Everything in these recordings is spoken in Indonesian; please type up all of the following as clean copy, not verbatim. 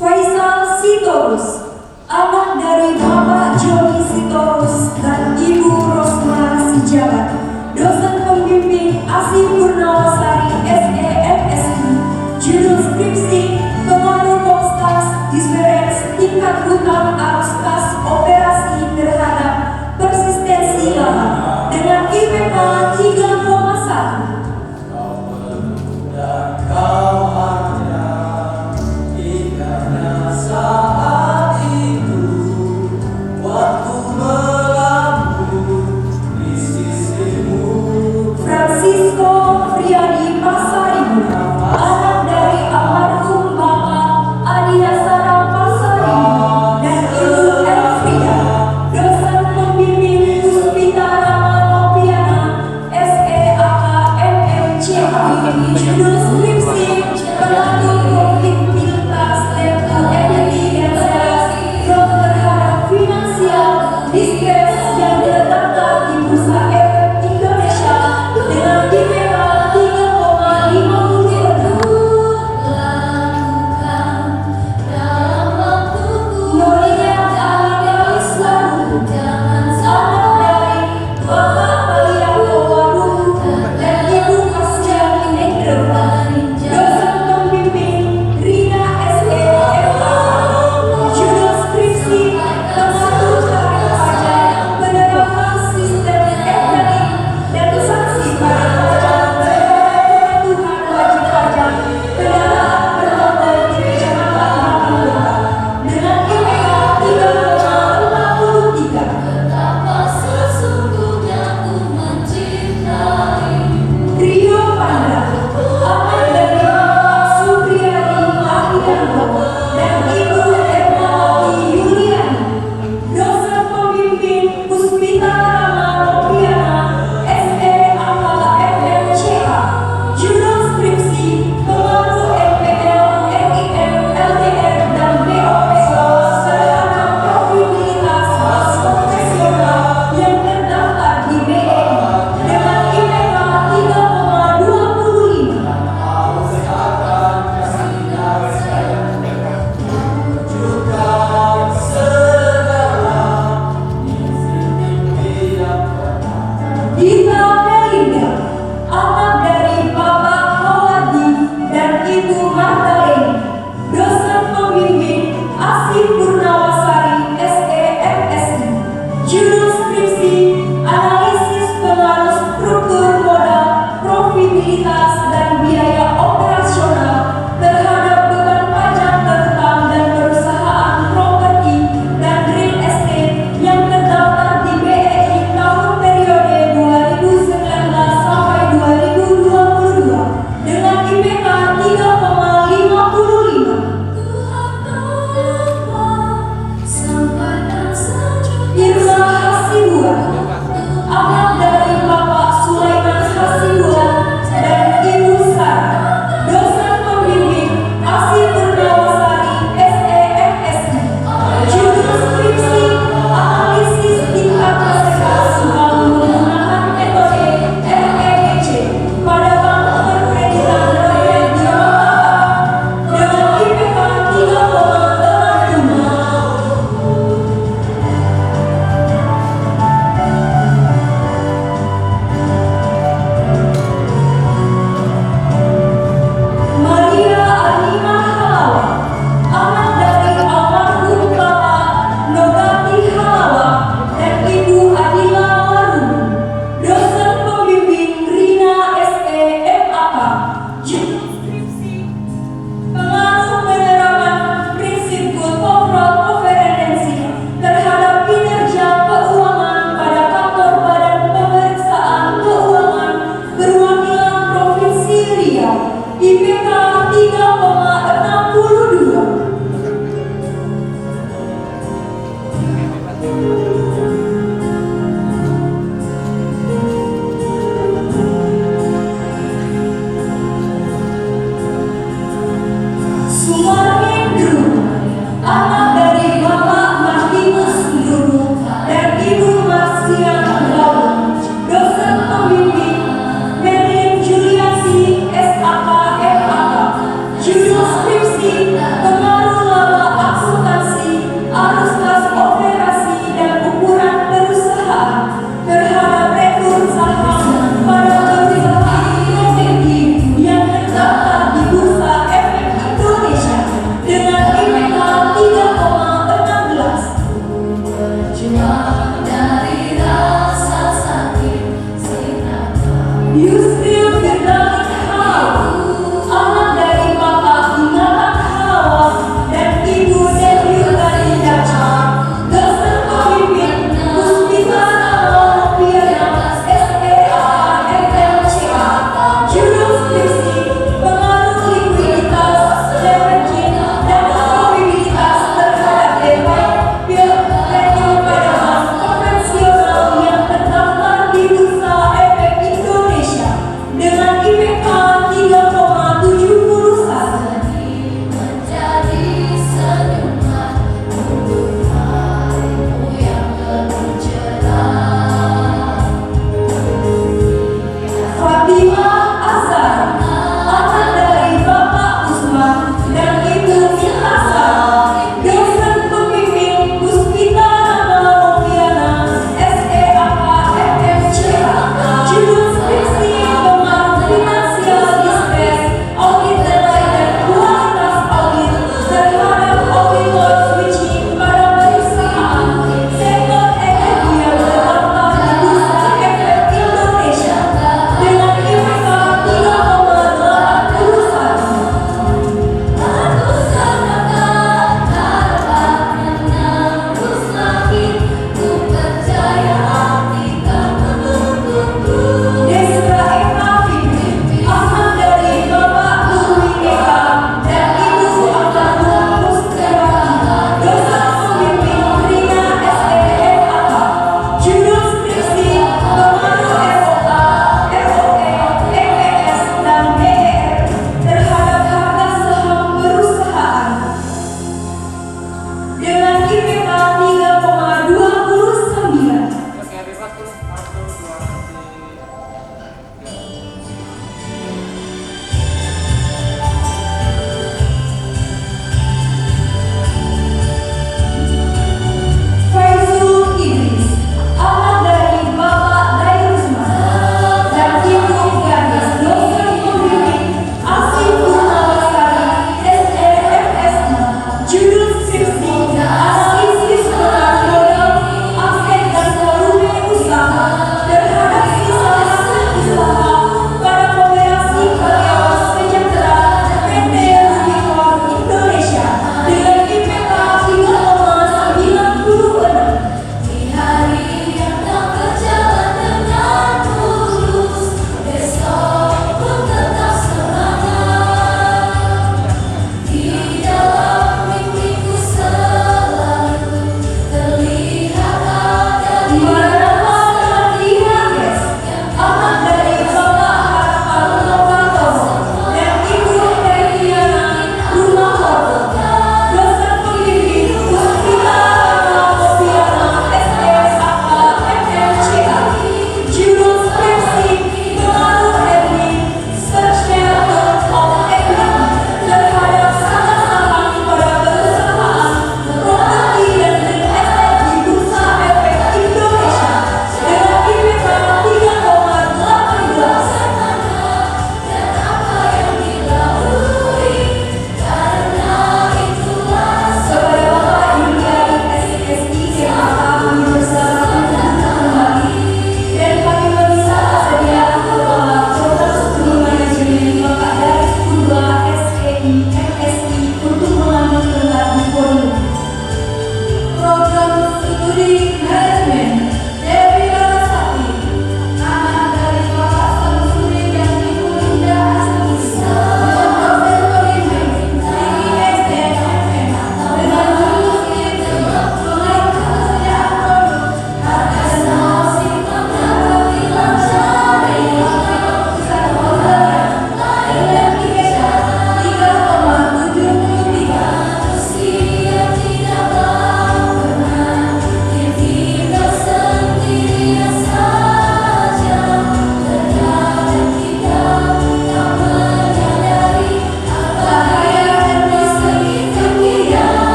Faisal Sitorus, anak dari Bapak Joni Sitorus dan Ibu Rosma Sijabat, dosen pembimbing ASI Purnawasari SEMSI, judul skripsi pengaruh Polstas Disperens tingkat hutang arus kas operasi terhadap persistensi lahan dengan IPK 3,1. Francisco Friadi Pasaribu, anak dari almarhum Bapak Adi Dasara Pasaribu dan Ibu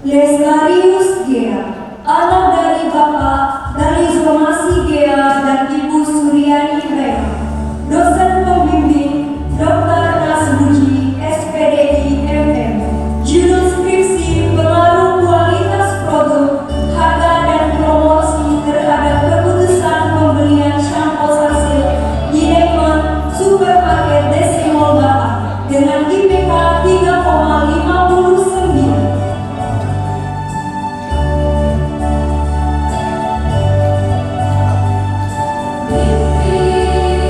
Lestarius Gea, anak dari Bapak dari Somasi Gea dan Ibu Suryani Hema. Dosen pembimbing Dr. Nasbuji, SPDI MM. Judul skripsi pengaruh kualitas produk, harga dan promosi terhadap keputusan pembelian shampoo hasil Gineman Supermarket Desimol Bapak dengan IPK 3,59. Mimpi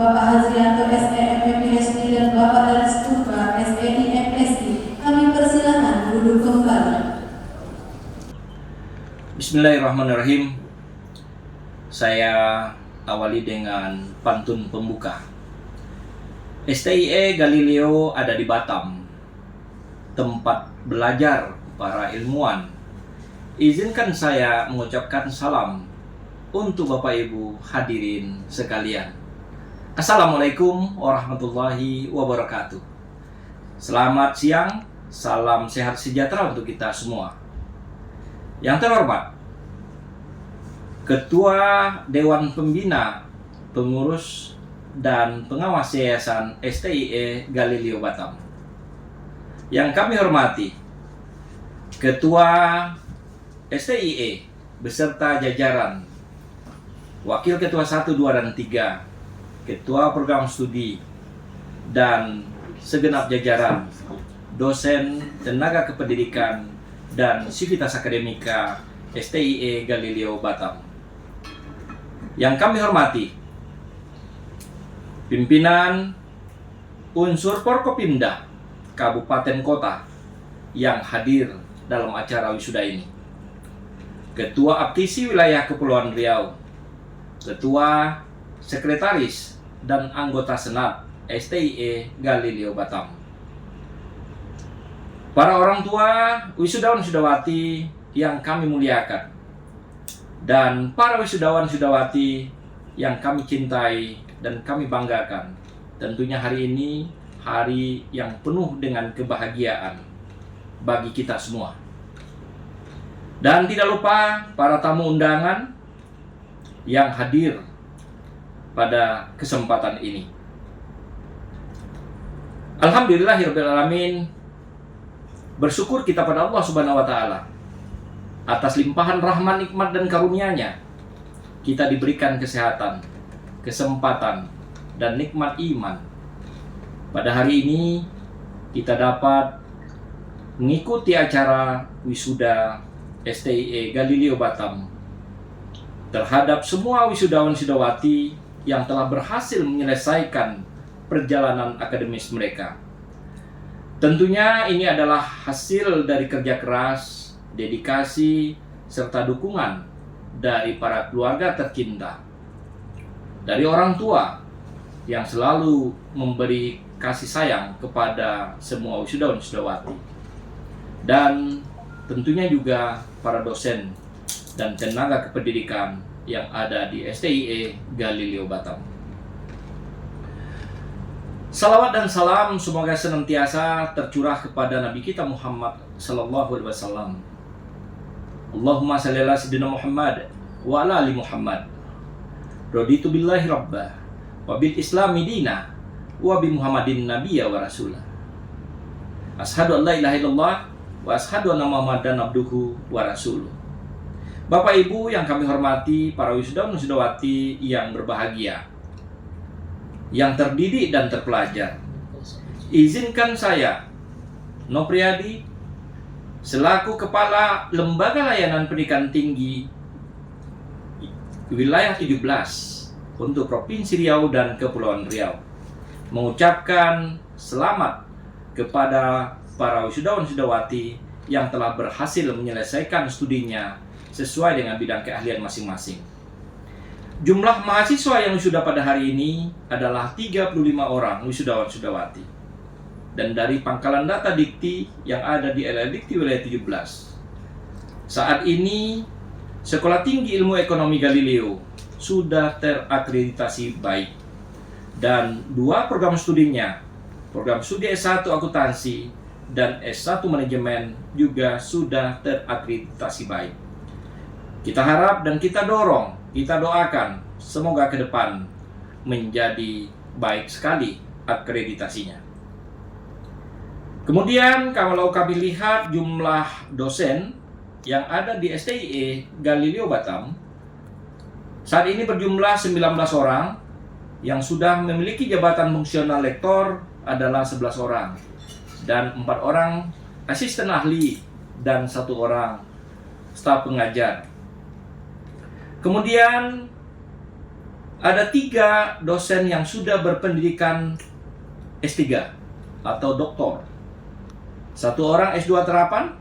Bapak Hazrianto SEM MPhD dan Bapak Danis Putra SEI MSI. Kami persilakan duduk kembali. Bismillahirrahmanirrahim. Saya awali dengan pantun pembuka. STIE Galileo ada di Batam, tempat belajar para ilmuwan. Izinkan saya mengucapkan salam untuk Bapak Ibu hadirin sekalian. Assalamualaikum warahmatullahi wabarakatuh. Selamat siang, salam sehat sejahtera untuk kita semua. Yang terhormat, Ketua Dewan Pembina, Pengurus dan Pengawas Yayasan STIE Galileo Batam. Yang kami hormati, Ketua STIE beserta jajaran, Wakil Ketua 1, 2, dan 3, Ketua Program Studi, dan segenap jajaran, dosen, tenaga kependidikan, dan sivitas akademika STIE Galileo Batam. Yang kami hormati, pimpinan unsur Forkopimda Kabupaten Kota yang hadir dalam acara wisuda ini, Ketua Aptisi Wilayah Kepulauan Riau, Ketua, Sekretaris, dan anggota Senat STIE Galileo Batam, para orang tua, wisudawan-wisudawati yang kami muliakan, dan para wisudawan-wisudawati yang kami cintai dan kami banggakan. Tentunya hari ini hari yang penuh dengan kebahagiaan bagi kita semua. Dan tidak lupa para tamu undangan yang hadir pada kesempatan ini. Alhamdulillahirrahmanirrahim. Bersyukur kita pada Allah Subhanahu wa Ta'ala atas limpahan rahmat, nikmat, dan karunia-Nya. Kita diberikan kesehatan, kesempatan, dan nikmat iman. Pada hari ini kita dapat mengikuti acara wisuda STIE Galileo Batam terhadap semua wisudawan-wisudawati yang telah berhasil menyelesaikan perjalanan akademis mereka. Tentunya ini adalah hasil dari kerja keras, dedikasi, serta dukungan dari para keluarga tercinta, dari orang tua yang selalu memberi kasih sayang kepada semua wisudawan-wisudawati, dan tentunya juga para dosen dan tenaga kependidikan yang ada di STIE Galileo Batam. Salawat dan salam semoga senantiasa tercurah kepada Nabi kita Muhammad sallallahu alaihi wasallam. Allahumma shalli ala sayyidina Muhammad wa ala ali Muhammad. Raditu billahi rabbah wa bil islami dina wa bi Muhammadin nabiyya wa rasulah. Asyhadu an la ilaha illallah wa asyhadu anna Muhammadan abduhu wa rasuluh. Bapak Ibu yang kami hormati, para wisudawan-wisudawati yang berbahagia, yang terdidik dan terpelajar, izinkan saya, Nopriyadi, selaku Kepala Lembaga Layanan Pendidikan Tinggi Wilayah 17 untuk Provinsi Riau dan Kepulauan Riau, mengucapkan selamat kepada para wisudawan-wisudawati yang telah berhasil menyelesaikan studinya sesuai dengan bidang keahlian masing-masing. Jumlah mahasiswa yang wisuda pada hari ini adalah 35 orang wisudawan-wisudawati. Dan dari pangkalan data Dikti yang ada di LL Dikti Wilayah 17, saat ini Sekolah Tinggi Ilmu Ekonomi Galileo sudah terakreditasi baik. Dan 2 program studinya, program studi S1 Akuntansi dan S1 Manajemen juga sudah terakreditasi baik. Kita harap dan kita dorong, kita doakan semoga ke depan menjadi baik sekali akreditasinya. Kemudian kalau kami lihat jumlah dosen yang ada di STIE Galileo Batam, saat ini berjumlah 19 orang, yang sudah memiliki jabatan fungsional lektor adalah 11 orang, dan 4 orang asisten ahli dan 1 orang staf pengajar. Kemudian Ada 3 dosen yang sudah berpendidikan S3 atau doktor. 1 orang S2 terapan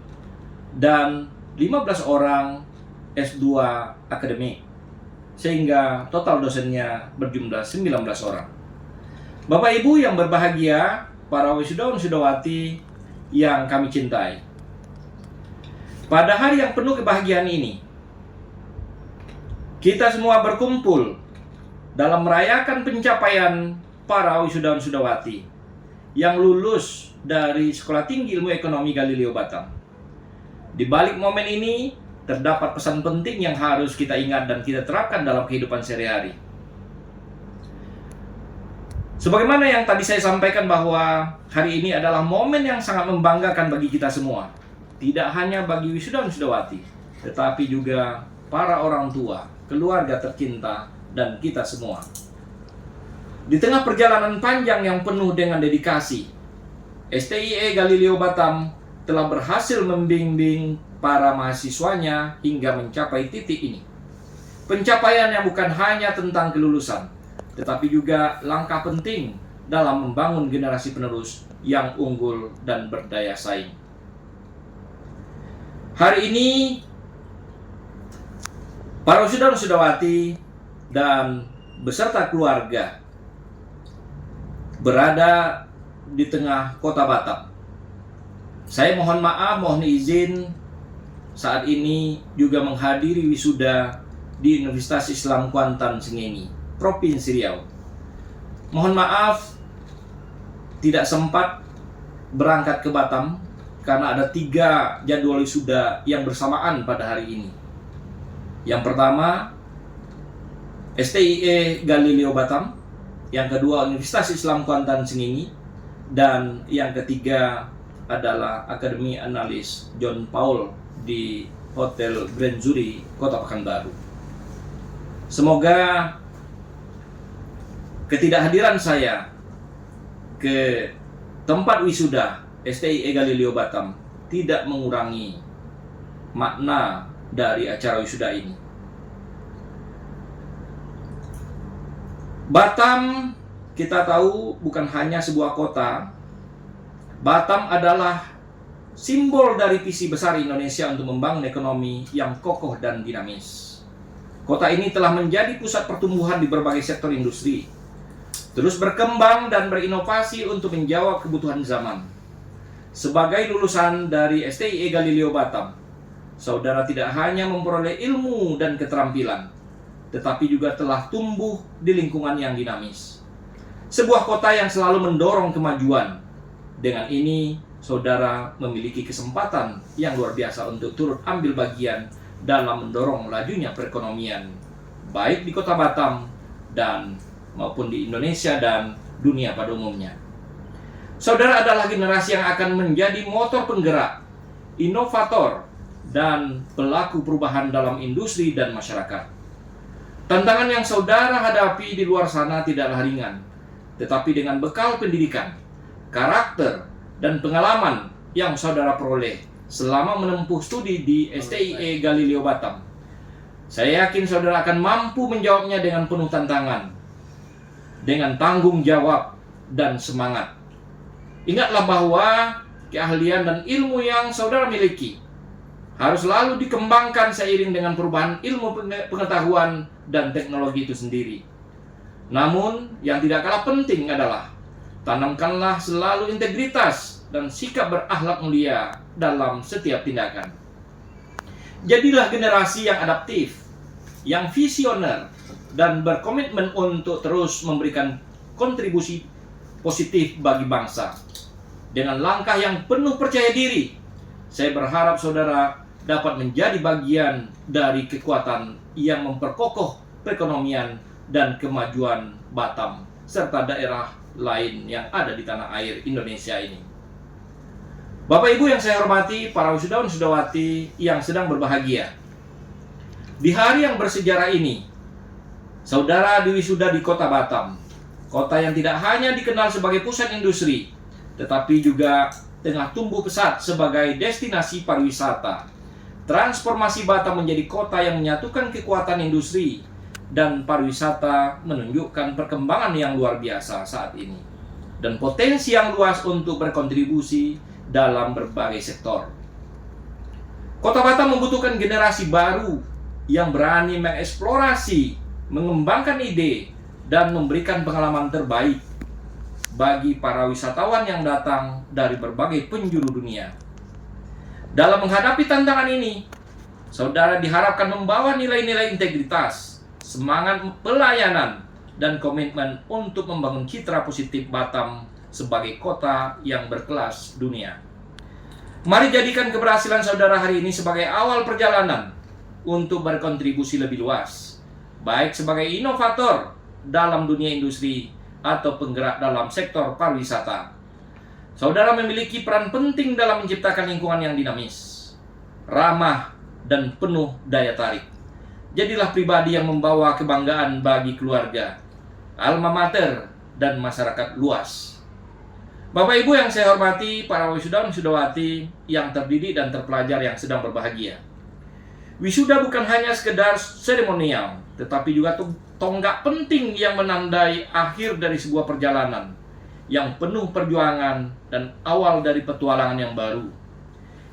dan 15 orang S2 akademik. Sehingga total dosennya berjumlah 19 orang. Bapak Ibu yang berbahagia, para wisudawan wisudawanti yang kami cintai. Pada hari yang penuh kebahagiaan ini, kita semua berkumpul dalam merayakan pencapaian para wisudawan wisudawanti yang lulus dari Sekolah Tinggi Ilmu Ekonomi Galileo Batam. Di balik momen ini, terdapat pesan penting yang harus kita ingat dan kita terapkan dalam kehidupan sehari-hari. Sebagaimana yang tadi saya sampaikan bahwa hari ini adalah momen yang sangat membanggakan bagi kita semua. Tidak hanya bagi wisudawan wisudawanti, tetapi juga para orang tua, keluarga tercinta, dan kita semua. Di tengah perjalanan panjang yang penuh dengan dedikasi, STIE Galileo Batam telah berhasil membimbing para mahasiswanya hingga mencapai titik ini. Pencapaian yang bukan hanya tentang kelulusan, tetapi juga langkah penting dalam membangun generasi penerus yang unggul dan berdaya saing. Hari ini, para wisudawan wisudawanti dan beserta keluarga berada di tengah kota Batam. Saya mohon maaf, mohon izin saat ini juga menghadiri wisuda di Universitas Islam Kuantan Sengeni, Provinsi Riau. Mohon maaf tidak sempat berangkat ke Batam karena ada 3 jadwal wisuda yang bersamaan pada hari ini. Yang pertama, STIE Galileo Batam, yang kedua Universitas Islam Kuantan Sengeni, dan yang ketiga adalah Akademi Analis John Paul di Hotel Grand Zuri, Kota Pekanbaru. Semoga ketidakhadiran saya ke tempat wisuda STIE Galileo Batam tidak mengurangi makna dari acara wisuda ini. Batam, kita tahu, bukan hanya sebuah kota. Batam adalah simbol dari visi besar Indonesia untuk membangun ekonomi yang kokoh dan dinamis. Kota ini telah menjadi pusat pertumbuhan di berbagai sektor industri, terus berkembang dan berinovasi untuk menjawab kebutuhan zaman. Sebagai lulusan dari STIE Galileo Batam, saudara tidak hanya memperoleh ilmu dan keterampilan, tetapi juga telah tumbuh di lingkungan yang dinamis. Sebuah kota yang selalu mendorong kemajuan. Dengan ini, saudara memiliki kesempatan yang luar biasa untuk turut ambil bagian dalam mendorong lajunya perekonomian, baik di kota Batam dan maupun di Indonesia dan dunia pada umumnya. Saudara adalah generasi yang akan menjadi motor penggerak, inovator, dan pelaku perubahan dalam industri dan masyarakat. Tantangan yang saudara hadapi di luar sana tidaklah ringan, tetapi dengan bekal pendidikan, karakter, dan pengalaman yang saudara peroleh selama menempuh studi di STIE Galileo Batam, saya yakin saudara akan mampu menjawabnya dengan penuh tantangan, dengan tanggung jawab dan semangat. Ingatlah bahwa keahlian dan ilmu yang saudara miliki harus selalu dikembangkan seiring dengan perubahan ilmu pengetahuan dan teknologi itu sendiri. Namun, yang tidak kalah penting adalah tanamkanlah selalu integritas dan sikap berakhlak mulia dalam setiap tindakan. Jadilah generasi yang adaptif, yang visioner, dan berkomitmen untuk terus memberikan kontribusi positif bagi bangsa. Dengan langkah yang penuh percaya diri, saya berharap saudara dapat menjadi bagian dari kekuatan yang memperkokoh perekonomian dan kemajuan Batam serta daerah lain yang ada di tanah air Indonesia ini. Bapak Ibu yang saya hormati, para wisudawan wisudawanti yang sedang berbahagia. Di hari yang bersejarah ini, saudara diwisuda di kota Batam, kota yang tidak hanya dikenal sebagai pusat industri, tetapi juga tengah tumbuh pesat sebagai destinasi pariwisata. Transformasi Batam menjadi kota yang menyatukan kekuatan industri dan pariwisata menunjukkan perkembangan yang luar biasa saat ini dan potensi yang luas untuk berkontribusi dalam berbagai sektor. Kota Batam membutuhkan generasi baru yang berani mengeksplorasi, mengembangkan ide, dan memberikan pengalaman terbaik bagi para wisatawan yang datang dari berbagai penjuru dunia. Dalam menghadapi tantangan ini, saudara diharapkan membawa nilai-nilai integritas, semangat pelayanan, dan komitmen untuk membangun citra positif Batam sebagai kota yang berkelas dunia. Mari jadikan keberhasilan saudara hari ini sebagai awal perjalanan untuk berkontribusi lebih luas, baik sebagai inovator dalam dunia industri atau penggerak dalam sektor pariwisata. Saudara memiliki peran penting dalam menciptakan lingkungan yang dinamis, ramah, dan penuh daya tarik. Jadilah pribadi yang membawa kebanggaan bagi keluarga, alma mater, dan masyarakat luas. Bapak Ibu yang saya hormati, para wisudawan wisudawati yang terdidik dan terpelajar yang sedang berbahagia. Wisuda bukan hanya sekedar seremonial, tetapi juga tonggak penting yang menandai akhir dari sebuah perjalanan yang penuh perjuangan dan awal dari petualangan yang baru.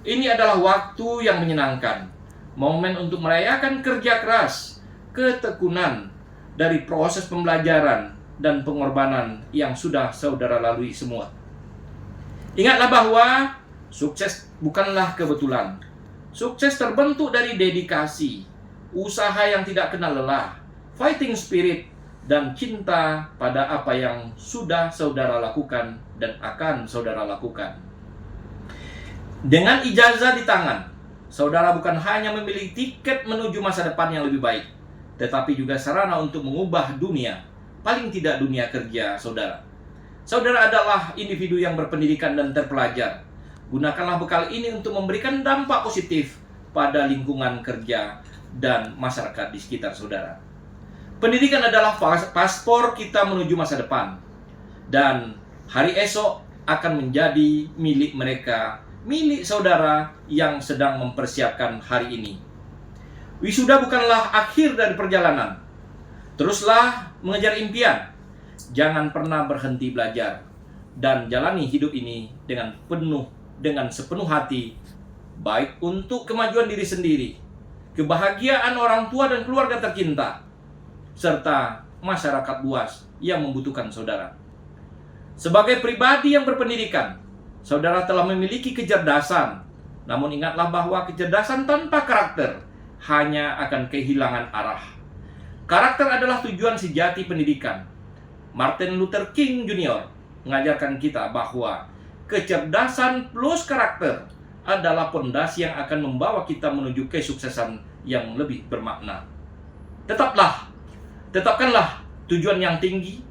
Ini adalah waktu yang menyenangkan, momen untuk merayakan kerja keras, ketekunan dari proses pembelajaran dan pengorbanan yang sudah saudara lalui semua. Ingatlah bahwa sukses bukanlah kebetulan. Sukses terbentuk dari dedikasi, usaha yang tidak kenal lelah, fighting spirit, dan cinta pada apa yang sudah saudara lakukan dan akan saudara lakukan. Dengan ijazah di tangan, saudara bukan hanya memiliki tiket menuju masa depan yang lebih baik, tetapi juga sarana untuk mengubah dunia, paling tidak dunia kerja saudara. Saudara adalah individu yang berpendidikan dan terpelajar. Gunakanlah bekal ini untuk memberikan dampak positif pada lingkungan kerja dan masyarakat di sekitar saudara. Pendidikan adalah paspor kita menuju masa depan, dan hari esok akan menjadi milik mereka, milik saudara yang sedang mempersiapkan hari ini. Wisuda bukanlah akhir dari perjalanan. Teruslah mengejar impian. Jangan pernah berhenti belajar dan jalani hidup ini dengan sepenuh hati, baik untuk kemajuan diri sendiri, kebahagiaan orang tua dan keluarga tercinta, serta masyarakat luas yang membutuhkan saudara. Sebagai pribadi yang berpendidikan, saudara telah memiliki kecerdasan. Namun ingatlah bahwa kecerdasan tanpa karakter hanya akan kehilangan arah. Karakter adalah tujuan sejati pendidikan. Martin Luther King Jr. mengajarkan kita bahwa kecerdasan plus karakter adalah pondasi yang akan membawa kita menuju kesuksesan yang lebih bermakna. Tetapkanlah tujuan yang tinggi,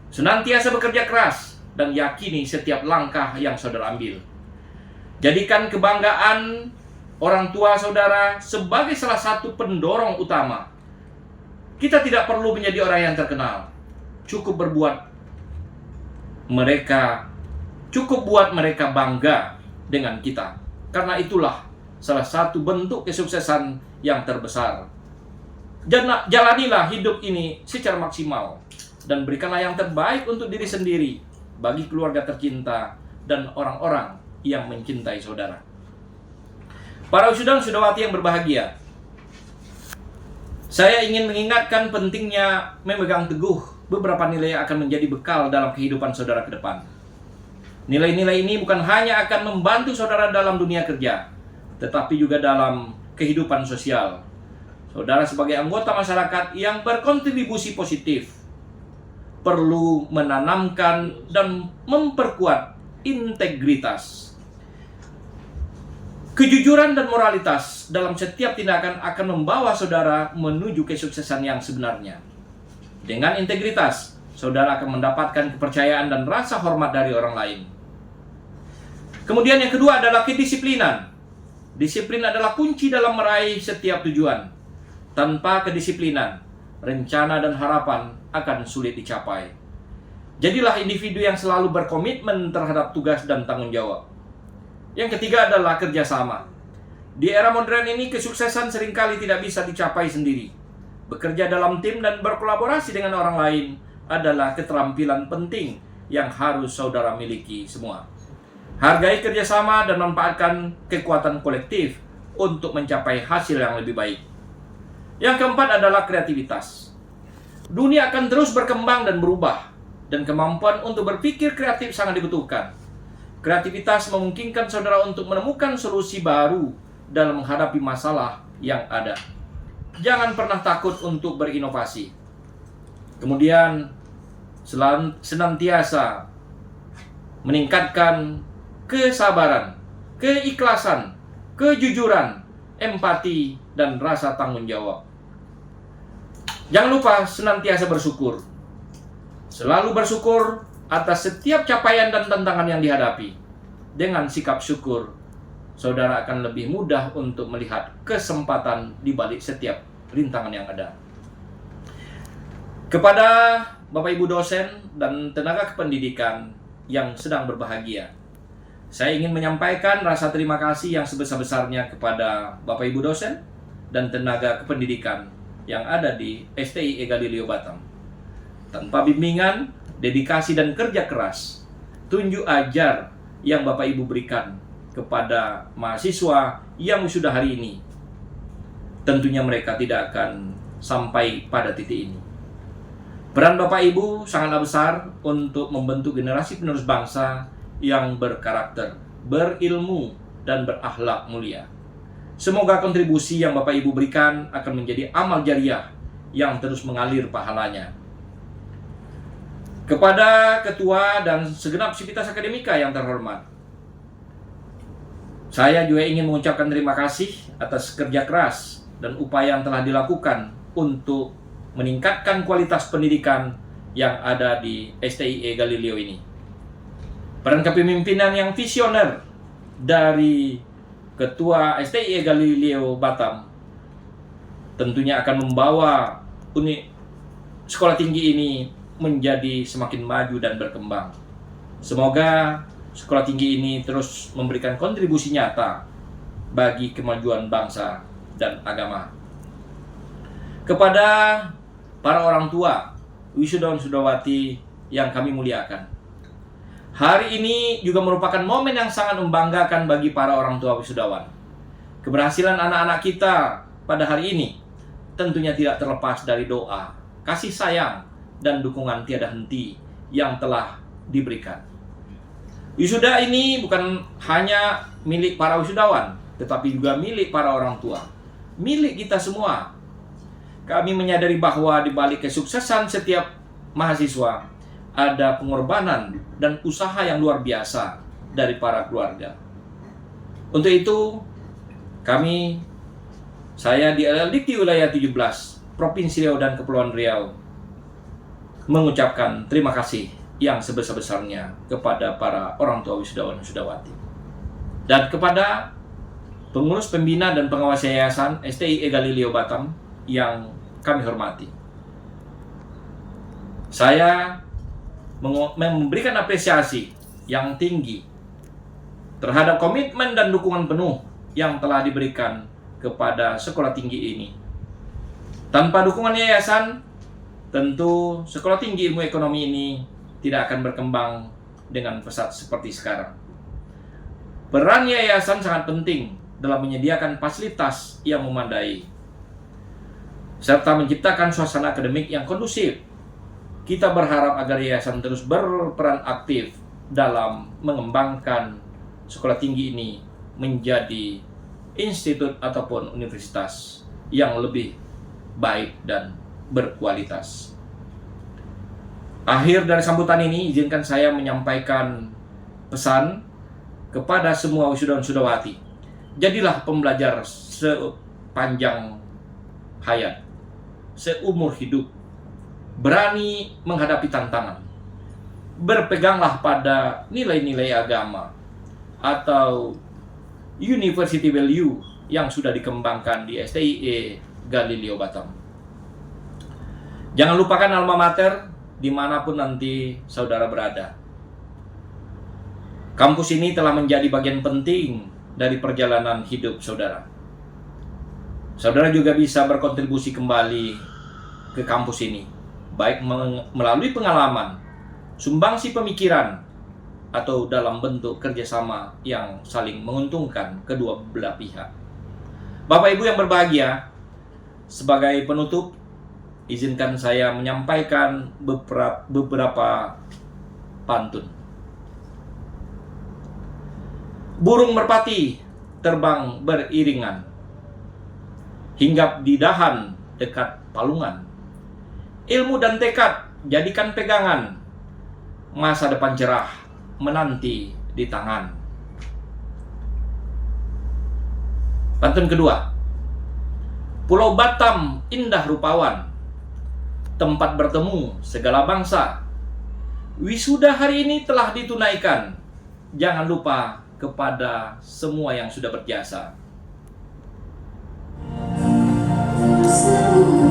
senantiasa bekerja keras, dan yakini setiap langkah yang saudara ambil. Jadikan kebanggaan orang tua saudara sebagai salah satu pendorong utama. Kita tidak perlu menjadi orang yang terkenal. Cukup buat mereka bangga dengan kita. Karena itulah salah satu bentuk kesuksesan yang terbesar. Jalanilah hidup ini secara maksimal dan berikanlah yang terbaik untuk diri sendiri, bagi keluarga tercinta, dan orang-orang yang mencintai saudara. Para wisudawan wisudawati yang berbahagia, saya ingin mengingatkan pentingnya memegang teguh beberapa nilai yang akan menjadi bekal dalam kehidupan saudara ke depan. Nilai-nilai ini bukan hanya akan membantu saudara dalam dunia kerja, tetapi juga dalam kehidupan sosial. Saudara sebagai anggota masyarakat yang berkontribusi positif perlu menanamkan dan memperkuat integritas, kejujuran, dan moralitas dalam setiap tindakan akan membawa saudara menuju kesuksesan yang sebenarnya. Dengan integritas, saudara akan mendapatkan kepercayaan dan rasa hormat dari orang lain. Kemudian yang kedua adalah kedisiplinan. Disiplin adalah kunci dalam meraih setiap tujuan. Tanpa kedisiplinan, rencana dan harapan akan sulit dicapai. Jadilah individu yang selalu berkomitmen terhadap tugas dan tanggung jawab. Yang ketiga adalah kerjasama. Di era modern ini, kesuksesan seringkali tidak bisa dicapai sendiri. Bekerja dalam tim dan berkolaborasi dengan orang lain adalah keterampilan penting yang harus saudara miliki semua. Hargai kerjasama dan manfaatkan kekuatan kolektif untuk mencapai hasil yang lebih baik. Yang keempat adalah kreativitas. Dunia akan terus berkembang dan berubah, dan kemampuan untuk berpikir kreatif sangat dibutuhkan. Kreativitas memungkinkan saudara untuk menemukan solusi baru dalam menghadapi masalah yang ada. Jangan pernah takut untuk berinovasi. Kemudian, senantiasa meningkatkan kesabaran, keikhlasan, kejujuran, empati, dan rasa tanggung jawab. Jangan lupa senantiasa bersyukur. Selalu bersyukur atas setiap capaian dan tantangan yang dihadapi. Dengan sikap syukur, saudara akan lebih mudah untuk melihat kesempatan di balik setiap rintangan yang ada. Kepada Bapak Ibu dosen dan tenaga kependidikan yang sedang berbahagia, saya ingin menyampaikan rasa terima kasih yang sebesar-besarnya kepada Bapak Ibu dosen dan tenaga kependidikan yang ada di STIE Galileo Batam. Tanpa bimbingan, dedikasi dan kerja keras, tunjuk ajar yang Bapak Ibu berikan kepada mahasiswa yang sudah hari ini, tentunya mereka tidak akan sampai pada titik ini. Peran Bapak Ibu sangatlah besar untuk membentuk generasi penerus bangsa yang berkarakter, berilmu, dan berakhlak mulia. Semoga kontribusi yang Bapak Ibu berikan akan menjadi amal jariah yang terus mengalir pahalanya. Kepada Ketua dan segenap sivitas akademika yang terhormat, saya juga ingin mengucapkan terima kasih atas kerja keras dan upaya yang telah dilakukan untuk meningkatkan kualitas pendidikan yang ada di STIE Galileo ini. Peran kepemimpinan yang visioner dari Ketua STIE Galileo Batam tentunya akan membawa sekolah tinggi ini menjadi semakin maju dan berkembang. Semoga sekolah tinggi ini terus memberikan kontribusi nyata bagi kemajuan bangsa dan agama. Kepada para orang tua, wisudawan-wisudawati yang kami muliakan, hari ini juga merupakan momen yang sangat membanggakan bagi para orang tua wisudawan. Keberhasilan anak-anak kita pada hari ini tentunya tidak terlepas dari doa, kasih sayang, dan dukungan tiada henti yang telah diberikan. Wisuda ini bukan hanya milik para wisudawan, tetapi juga milik para orang tua, milik kita semua. Kami menyadari bahwa di balik kesuksesan setiap mahasiswa ada pengorbanan dan usaha yang luar biasa dari para keluarga. Untuk itu, saya di LLDikti Wilayah 17, Provinsi Riau dan Kepulauan Riau, mengucapkan terima kasih yang sebesar-besarnya kepada para orang tua wisudawan-wisudawati. Dan kepada pengurus pembina dan pengawas yayasan STIE Galileo Batam yang kami hormati. Saya memberikan apresiasi yang tinggi terhadap komitmen dan dukungan penuh yang telah diberikan kepada sekolah tinggi ini. Tanpa dukungan yayasan, tentu sekolah tinggi ilmu ekonomi ini tidak akan berkembang dengan pesat seperti sekarang. Peran yayasan sangat penting dalam menyediakan fasilitas yang memadai, serta menciptakan suasana akademik yang kondusif. Kita berharap agar yayasan terus berperan aktif dalam mengembangkan sekolah tinggi ini menjadi institut ataupun universitas yang lebih baik dan berkualitas. Akhir dari sambutan ini, izinkan saya menyampaikan pesan kepada semua wisudawan-wisudawati. Jadilah pembelajar sepanjang hayat, seumur hidup, berani menghadapi tantangan. Berpeganglah pada nilai-nilai agama atau university value yang sudah dikembangkan di STIE Galileo Batam. Jangan lupakan alma mater dimanapun nanti saudara berada. Kampus ini telah menjadi bagian penting dari perjalanan hidup saudara. Saudara juga bisa berkontribusi kembali ke kampus ini, baik melalui pengalaman, sumbangsi pemikiran, atau dalam bentuk kerjasama yang saling menguntungkan kedua belah pihak. Bapak Ibu yang berbahagia, sebagai penutup, izinkan saya menyampaikan beberapa pantun. Burung merpati terbang beriringan, hinggap di dahan dekat palungan. Ilmu dan tekad jadikan pegangan, masa depan cerah menanti di tangan. Pantun kedua. Pulau Batam indah rupawan, tempat bertemu segala bangsa. Wisuda hari ini telah ditunaikan, jangan lupa kepada semua yang sudah berjasa. Bersama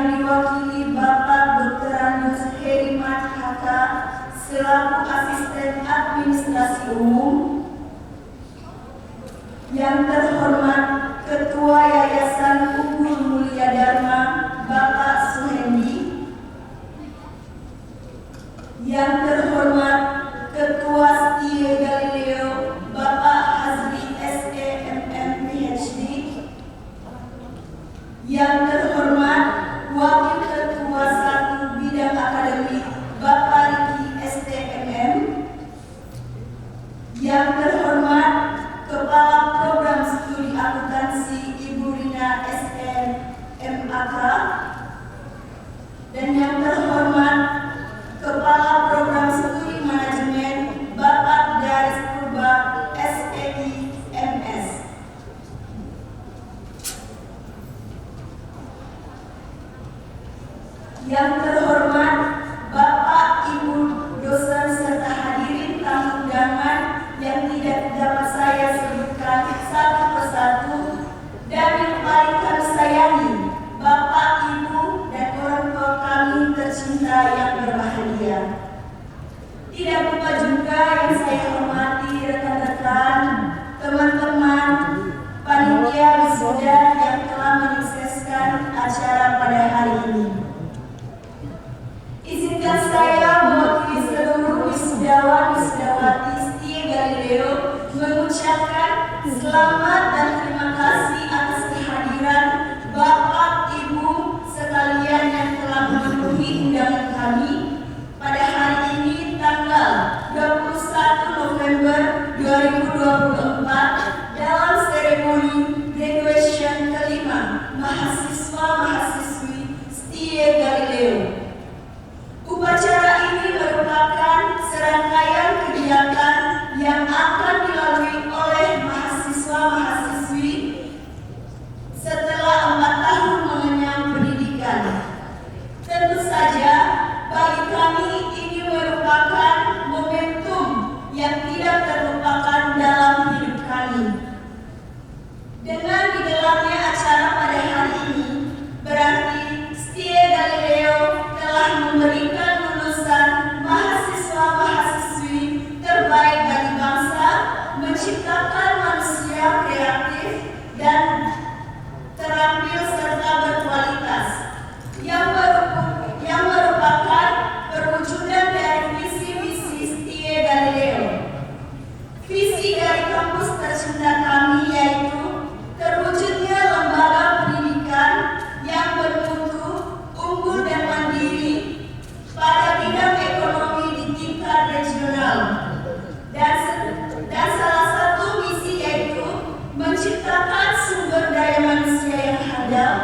yang diwakili Bapak Dr. Anus Herimat HK selaku Asisten Administrasi Umum. Yang terhormat Ketua Yayasan Unggul Mulia Dharma Bapak Suhendi. Yang terhormat Ketua Setie Galileo Bapak Hazri SEMM PhD. Yang terhormat Wakil Ketua 1 Bidang Akademik Bapak Riki STMM. Yang terhormat Kepala Program Studi Akuntansi Ibu Rina SMAK. Dan yang terhormat Kepala Program Studi Manajemen Bapak Daris Purba SEI MS. Yang terhormat Bapak Ibu dosen serta hadirin tamu undangan yang tidak dapat saya sebutkan satu persatu, dan yang paling kami sayangi Bapak, Ibu, dan orang tua kami tercinta yang berbahagia. Tidak lupa juga yang saya hormati rekan-rekan, teman-teman, panitia wisuda yang telah menyukseskan acara pada hari ini. Izinkan saya mewakili seluruh wisudawan wisudawati Setie Galileo mengucapkan selamat dan terima kasih atas kehadiran Bapak Ibu sekalian yang telah memenuhi undangan kami pada hari ini tanggal 21 November 2024 dalam seremoni graduation kelima mahasiswa-mahasiswi Setie Galileo. Upacara ini merupakan serangkaian kegiatan yang akan dilalui oleh mahasiswa-mahasiswi setelah 4 tahun mengenyam pendidikan. Tentu saja bagi kami ini merupakan momentum yang tidak terlupakan dalam hidup kami. Dengan digelarnya acara pada hari ini, berarti Setie Galileo telah memberikan lulusan mahasiswa-mahasiswi terbaik bagi bangsa, menciptakan manusia kreatif dan terampil serta berkualitas yang merupakan perwujudan dari visi-misi Setie Galileo. Visi dari kampus tercinta kami yaitu terwujudnya lembaga pendidikan yang bermutu, unggul dan mandiri pada bidang ekonomi di tingkat regional. Dan salah satu misi yaitu menciptakan sumber daya manusia yang handal,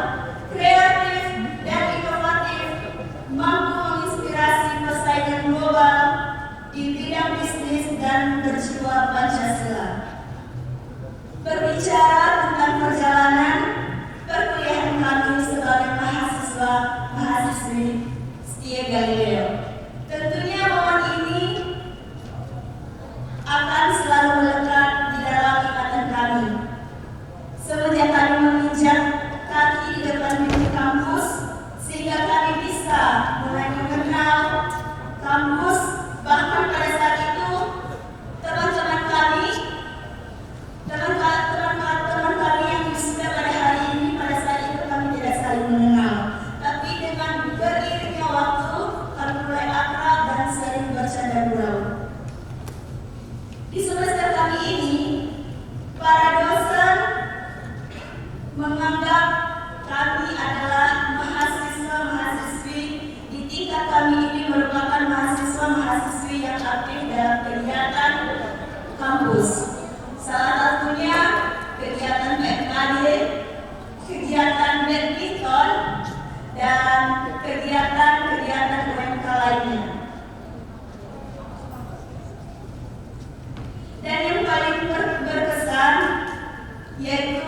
kreatif, dan inovatif, mampu menginspirasi persaingan global di bidang bisnis dan berjiwa Pancasila. Berbicara tentang perjalanan perkuliahan kami sebagai mahasiswa-mahasiswi Setie Galileo, tentunya momen ini akan selalu melekat di dalam ingatan kami. Semenjak kami menginjak kaki di depan pintu kampus, sehingga kami bisa mulai mengenal kampus, bahkan pada saat itu teman-teman kami yang wisuda pada hari ini, pada saat itu kami tidak saling mengenal. Tapi dengan beriringnya waktu, kami mulai akrab dan sering bercanda gurau. Di semester kami ini, para dosen menganggap kami adalah mahasiswa-mahasiswi di tingkat kami ini merupakan mahasiswa-mahasiswi yang aktif dalam kegiatan kampus. Salah satunya kegiatan PMKD, kegiatan badminton, dan kegiatan-kegiatan UMK lainnya. Dan yang paling berkesan yaitu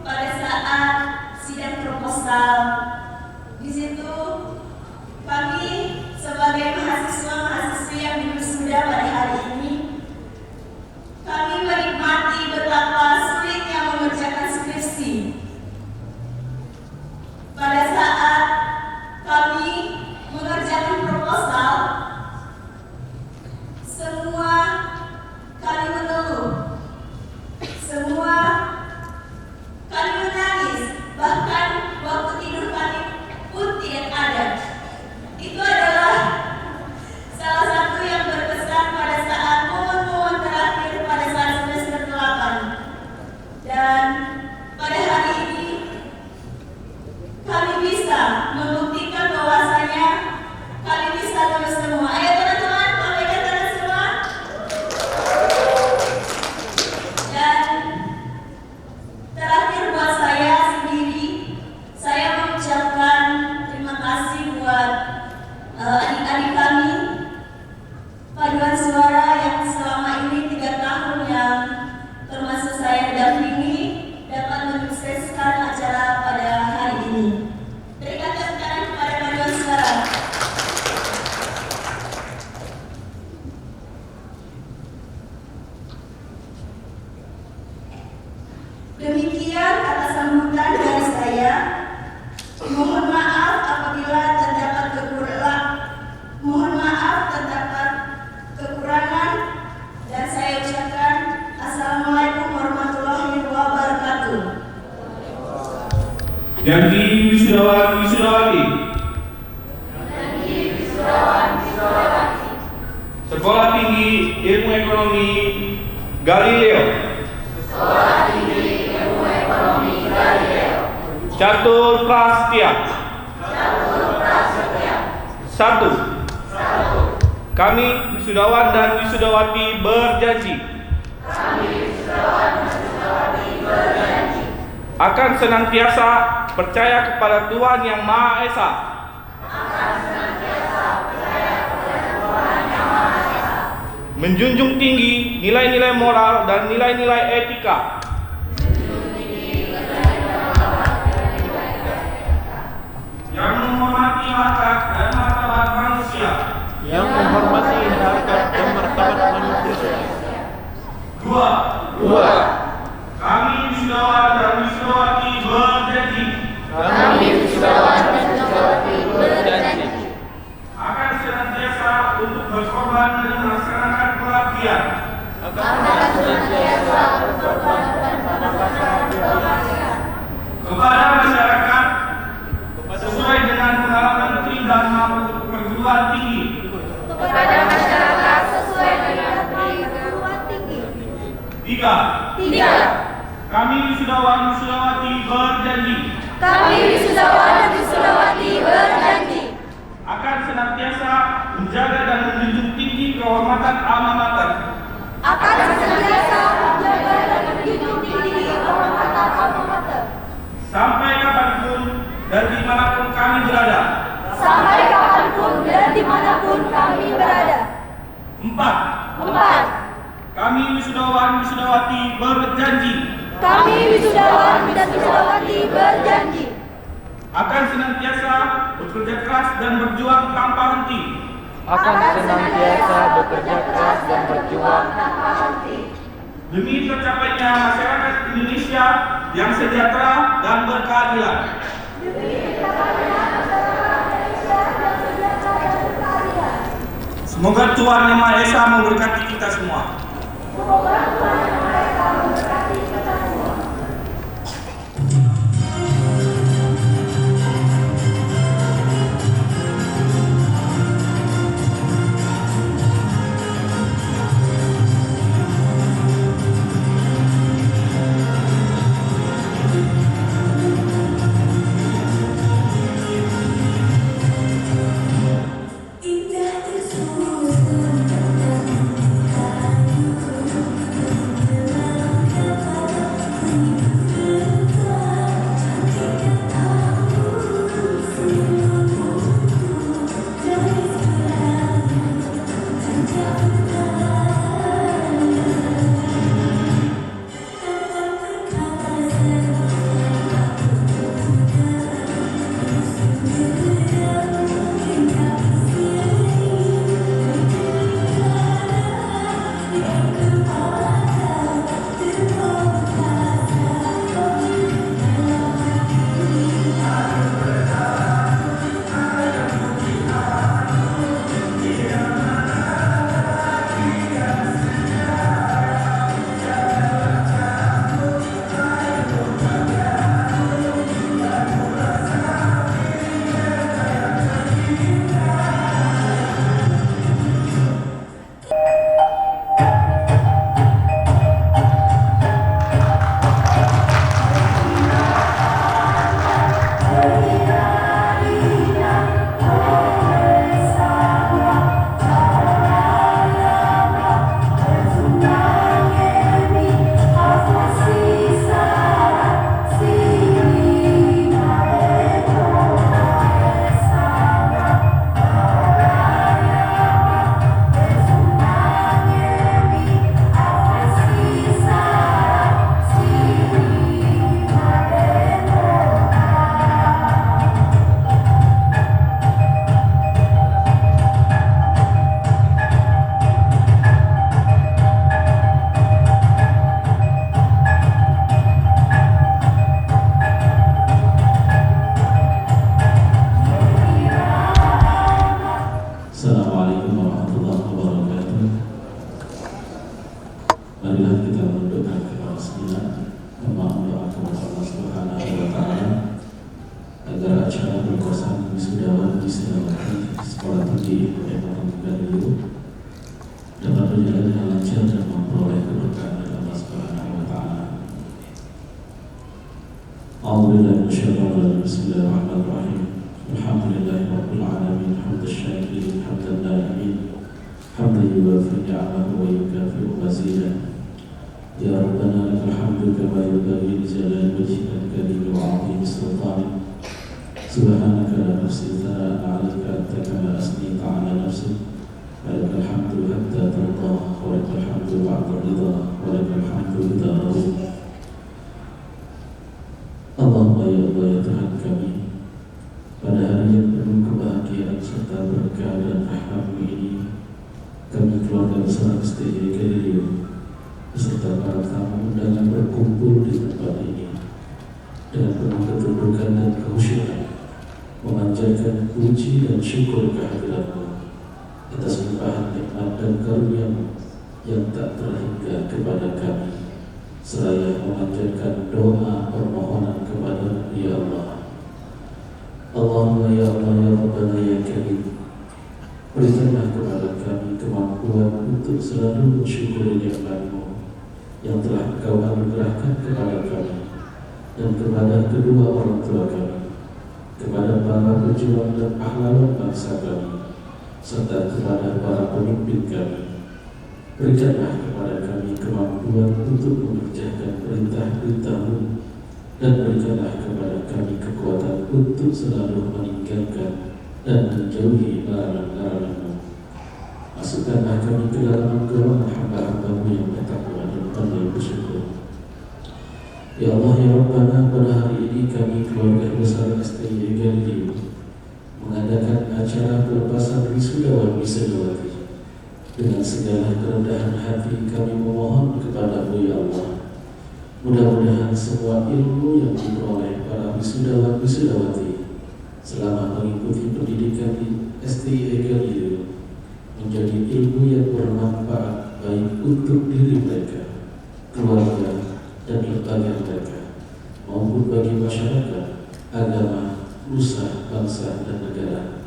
pada saat sidang proposal. Di situ kami sebagai mahasiswa-mahasiswi yang wisuda pada hari ini, kami menikmati betapa sulitnya mengerjakan skripsi. Pada saat Janji wisudawan wisudawati. Sekolah Tinggi Ilmu Ekonomi Galileo. Catur Prasetya. 1. Kami wisudawan dan wisudawati berjanji akan senantiasa percaya kepada Tuhan Yang Maha Esa, menjunjung tinggi nilai-nilai moral dan nilai-nilai etika, yang menghormati hak dan martabat manusia, yang menghormati harkat dan martabat manusia. 2. Kami wisudawan dan wisudawati berjanji akan senantiasa untuk berkorban dan melaksanakan pengabdian kepada masyarakat sesuai dengan pengalaman menteri dan perguruan tinggi. 3. Kami wisudawan wisudawati berjanji akan senantiasa menjaga dan menjunjung tinggi kehormatan alma mater sampai kapanpun dan dimanapun kami berada. 4. Kami wisudawan wisudawati berjanji akan senantiasa bekerja keras dan berjuang tanpa henti demi tercapainya masyarakat Indonesia yang sejahtera dan berkeadilan. Semoga Tuhan Yang Maha Esa memberkati kita semua. Indah tersusun penyelenggara acara pelaksanaan wisudawan wisudawati Sekolah Tinggi Ekonomi Galuh dapat berjalan dengan lancar dan memperoleh keberkahan dari Allah Subhanahu wa Ta'ala. A'udzubillahi minasyaitonir rajim. Bismillahirrahmanirrahim. Alhamdulillahirabbil alamin. Hamdan syakirin, hamdan na'imin, hamdan yuwafi ni'amahu wa yukafi'u mazidah. Ya Rabbana lakal hamdu kama yanbaghi li jalali wajhika al-karim wa 'azimi sultanik. Subhanaka la nuhsi thana'an 'alaika anta kama asnayta 'ala nafsik. Walakal hamdu hatta tarda, walakal hamdu ba'da ridha, walakal hamdu idza radita. Allahumma ya Allah ya Tuhan kami, pada hari yang penuh kebahagiaan serta berkah dan rahmat ini, kami keluarga besar STI Galuh beserta para tamu undangan berkumpul di tempat ini dengan penuh ketundukan dan kekhusyukan, memanjatkan puji dan syukur kehadiratmu atas limpahan nikmat dan karunia-Mu yang tak terhingga kepada kami, seraya memanjatkan doa permohonan kepada Ya Allah. Allahumma ya Allah ya Rabbana ya Karim, berikanlah kepada kami kemampuan untuk selalu mensyukuri nikmat-Mu yang telah Engkau anugerahkan kepada kami dan kepada kedua orang tua kami, kepada para pejuang dan pahlawan bangsa kami, serta kepada para pemimpin kami. Berikanlah kepada kami kemampuan untuk mengerjakan perintah-perintah-Mu dan berikanlah kepada kami kekuatan untuk selalu meninggalkan dan menjauhi larangan-larangan-Mu. Masukkanlah kami ke dalam golongan hamba-hamba-Mu yang bertakwa dan pandai bersyukur. Ya Allah ya Rabbana, pada hari ini kami keluarga besar STI Galuh mengadakan acara pelepasan wisudawan wisudawati. Dengan segala kerendahan hati kami memohon kepada-Mu ya Allah, mudah-mudahan semua ilmu yang diperoleh para wisudawan wisudawati selama mengikuti pendidikan di STI Galuh menjadi ilmu yang bermanfaat baik untuk diri mereka, keluarga, dan lembaga mereka, maupun bagi masyarakat, agama, nusa, bangsa, dan negara.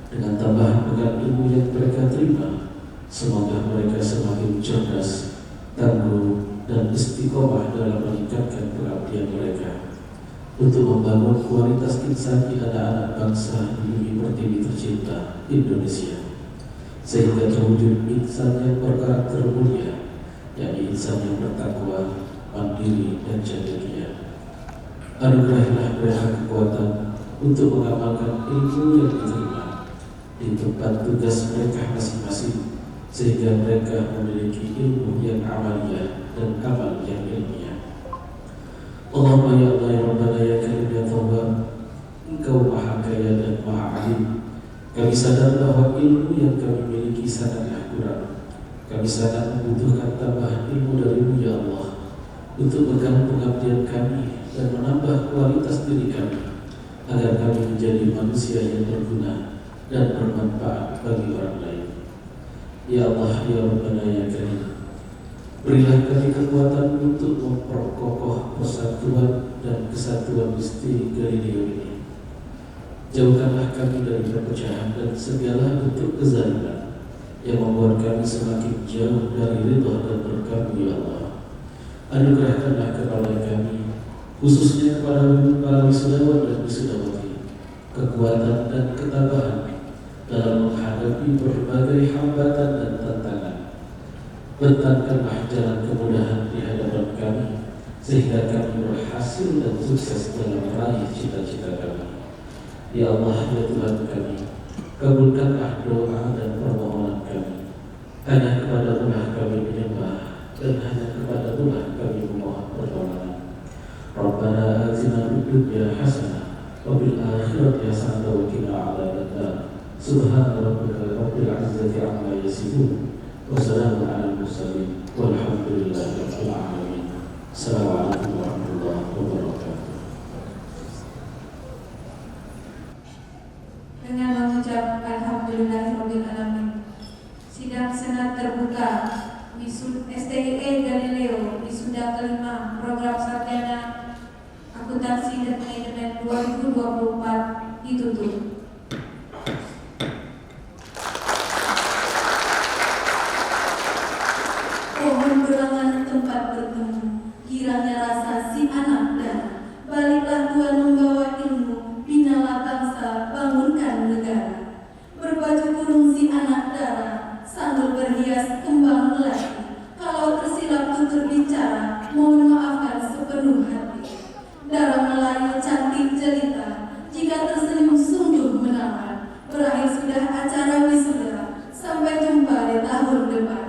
Dengan tambahan bekal ilmu yang mereka terima, semoga mereka semakin cerdas, tangguh, dan istiqomah dalam meningkatkan pengabdian mereka untuk membangun kualitas insan di anak-anak bangsa di bumi pertiwi tercinta Indonesia, sehingga terwujud insan yang berkarakter mulia, yakni insan yang bertakwa, mandiri, dan jadilia. Anugerahilah mereka kekuatan untuk mengamalkan ilmu yang diterima di tempat tugas mereka masing-masing, sehingga mereka memiliki ilmu yang amaliyah dan amal yang ilmiah. Allahumma ya Allah ya Rabbana ya Karim ya Tawwab, Engkau maha kaya dan maha alim. Kami sadar bahwa ilmu yang kami miliki sangatlah kurang. Kami sangat membutuhkan tambahan ilmu dari-Mu ya Allah untuk bekal pengabdian kami dan menambah kualitas diri kami, agar kami menjadi manusia yang berguna dan bermanfaat bagi orang lain. Ya Allah ya Rabbana ya Karim, berilah kami kekuatan untuk memperkokoh persatuan dan kesatuan STI Galuh ini. Jauhkanlah kami dari perpecahan dan segala bentuk kezaliman yang membuat kami semakin jauh dari ridha dan berkah-Mu ya Allah. Anugerahkanlah kepada kami, khususnya kepada para wisudawan dan wisudawati, kekuatan dan ketabahan dalam menghadapi berbagai hambatan dan tantangan. Bentangkanlah jalan kemudahan di hadapan kami, sehingga kami berhasil dan sukses dalam meraih cita-cita kami. Ya Allah ya Tuhan kami, kabulkanlah doa dan permohonan kami. Hanya kepada-Mu kami menyembah, dan hanya kepada-Mu kami memohon pertolongan. Rabbana atina fid dunya hasanah wa fil akhirati hasanah wa qina adzabannar. Subhana rabbika rabbil izzati amma yasifun wa salamun 'alal mursalin walhamdulillahi rabbil alamin. Assalamualaikum warahmatullahi wabarakatuh. Dengan mengucap Alhamdulillahirabbil alamin, sidang senat terbuka STI Galuh wisuda kelima program sarjana akuntansi dan manajemen 2024 ditutup. Pohon berangan tempat bertemu, kiranya rasa si anak dan baliklah Tuhan membawa ilmu, binalah bangsa, bangunkan negara. Berbaju kurung si anak darah, sambil berhias kembang melati. Kalau tersilap tutur bicara, mohon maafkan sepenuh hati. Darah Melayu cantik jelita, jika tersenyum sungguh menawan. Berakhir sudah acara wisuda, sampai jumpa di tahun depan.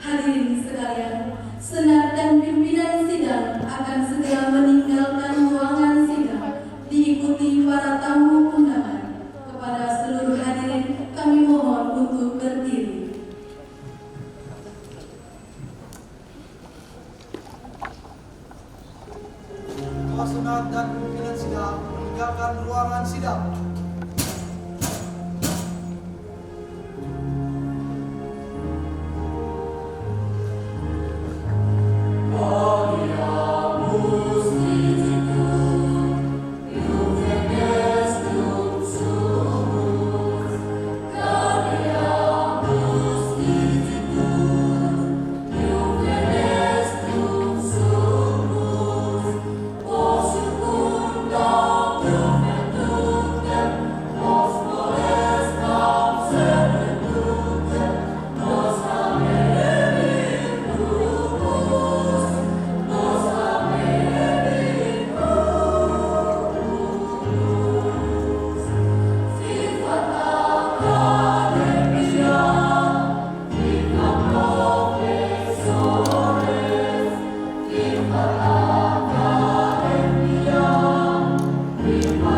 Hadirin sekalian, senat dan pimpinan sidang akan segera meninggalkan ruangan sidang, diikuti para tamu undangan. Kepada seluruh hadirin, kami mohon untuk berdiri. Ketua Senat dan pimpinan sidang meninggalkan ruangan sidang. Viva